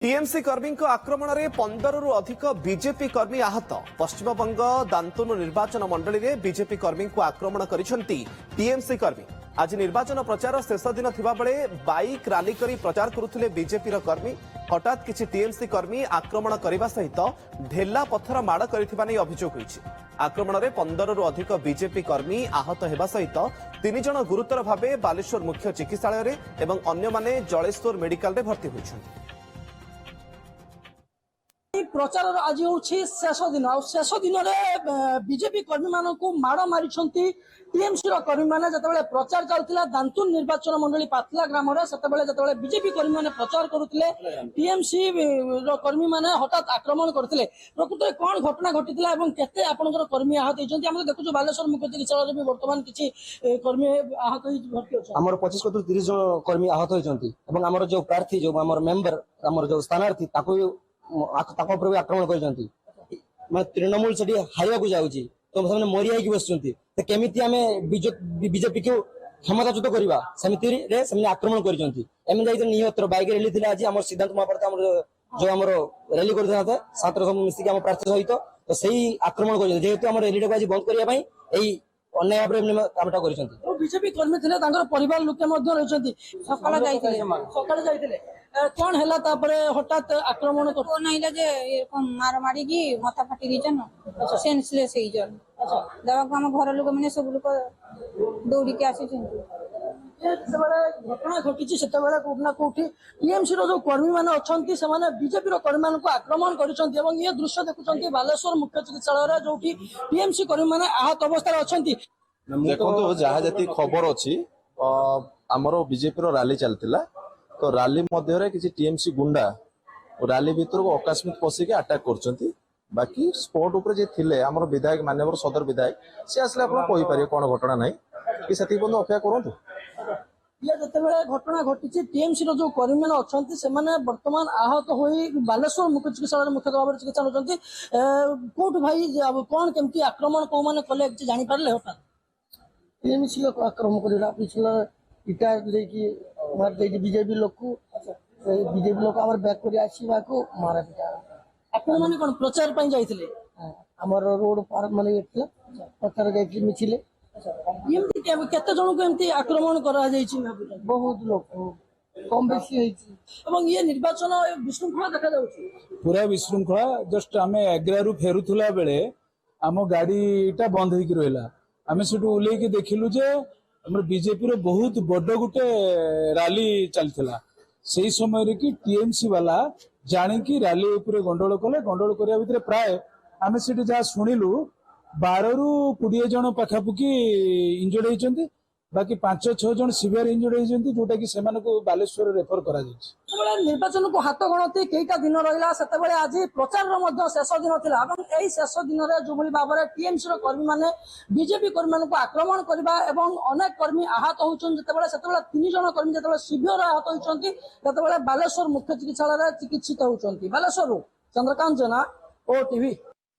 TMC कर्मी आक्रमण में 15 रु अधिक बीजेपी कर्मी आहत। पश्चिमबंग दांतुन निर्वाचन मंडली में बीजेपी कर्मी को आक्रमण करिसेंती टीएमसी कर्मी। आज निर्वाचन प्रचार शेष दिन थिबा बेले बाइक रैली करी प्रचार करुथिले बीजेपी कर्मी। हठात किछि टीएमसी कर्मी आक्रमण करने सहित ढेला पत्थर माड़ करिथिबा नै अभियोग होइछि। आक्रमण में 15 रु अधिक बीजेपी कर्मी आहत हेबा सहित 3 जण गुरुतर भावे बालेश्वर मुख्य चिकित्सालय एवं अन्य माने जलेश्वर मेडिकल रे भर्ती होइछन्ति। प्रचार आज हूँ शेष दिन शेष दिन में बीजेपी कर्मी मान माड़ मारी टीएमसी कर्मी मैंने जो प्रचार चलता दांतुन निर्वाचन मंडली पातला ग्राम जो बीजेपी कर्मी मैंने प्रचार करुले टीएमसी कर्मी मैंने हठात आक्रमण करते प्रकृत में कौन घटना घटी केते आपंकर कर्मी आहत होती देखु बालेश्वर मुख्य चिकित्सालय भी बर्तमान किसी कर्मी आहत भर्ती आम 25-30 जन कर्मी आहत होती जो प्रार्थी जो मेम्बर जो स्थानार्थी भी आक्रमण कर तृणमूल से हारिया को जाऊँगी तो मरी बस केमी आम बीजेपी को क्षमताच्युत करवा सेमती आक्रमण कर बैक रैली थी आज आम सिद्धांत महापात्र जो आम रैली कर छात्र सब मिसिक आम प्रार्थी सहित तो सही आक्रमण कर जेहेतु आम रैली को आज बंद करने अन्याय भाव कामटा कर बीजेपी कर्मी थे परिवार लोक रही सकाल कौन है हठात आक्रमण मार मारी मथा फाटी सेंसलेस आम घर लोक मैंने सब लोग दौड़िक आसी घटना घटी से कौटना कौटी टीएमसी जो कर्मी मैंने अच्छा बीजेपी कर्मी मान आक्रमण कर दृश्य देखुं बालेश्वर मुख्य चिकित्सालय जो टीएमसी कर्मी मैंने आहत अवस्था अच्छा देखो जहाँ जी खबर अच्छी आमर बीजेपी रैली चलता तो रैली मध्य किसी टीएमसी गुंडा रैली भीतर को आकस्मिक पशिक अटैक कर बाकी स्पॉट उपर जे थिले आमर विधायक माननीय सदर विधायक सी आसले आप कहीपर कौन घटना ना कि से अपेक्षा करूँ ये जिते घटना घटी टीएमसी जो कर्मी मैंने अच्छा बर्तमान आहत हो बालेश्वर मुख्य चिकित्सालय मुख्य भाव चिकित्सा होती कौट भाई कौन केमती आक्रमण कौ मैंने कले जापारे हठात टीएमसी लोग आक्रमण कर पिछला इटा लेकिन मार बीजेपी लोग को बीजेपी लोग बैक कर आसवा को मारा पिटा आपण माने कोन प्रचार पई जाइथिले हमर रोड पार माने प्रचार जाइथिले मिছিলে एमती केते जण को एमती आक्रमण करा जाइछि बहुत लोग कम बेसी होइछि एवं ये निर्वाचन विशृंखला देखा जाउछि पूरा विशृंखला जस्ट आमे एग्रारु फेरुथुला बेले आम गाड़ीटा बंद होइक रहला आमे सेटु उले के देखिलु जे हमर बीजेपी रो बहुत बड़ गुटे रैली चलथिला सेही समय कि टीएमसी वाला जानी कि रैली उपरे गंडोल कले गंडोल करिया भितर प्राय आमे सेठी जा सुनिलु 12 रु 20 जन पाखापुकी इंजर्ड होइचंती बाकी 5-6 जन सीवियर इंजर्ड होइचंती जोटा कि सेमान को बालेश्वर रेफर करा जायछि। निर्वाचन को हाथ गणती कईटा दिन रहा से आज प्रचार शेष दिन था शेष दिन में जो भाव में टीएमसी कर्मी मैंने बीजेपी कर्मी मान आक्रमण करने अनेक कर्मी आहत होते 3 जन कर्मी जो सीवियर आहत होती बालेश्वर मुख्य चिकित्सालय चिकित्सित होती बालेश्वर चंद्रकांत जेना ओटीवी।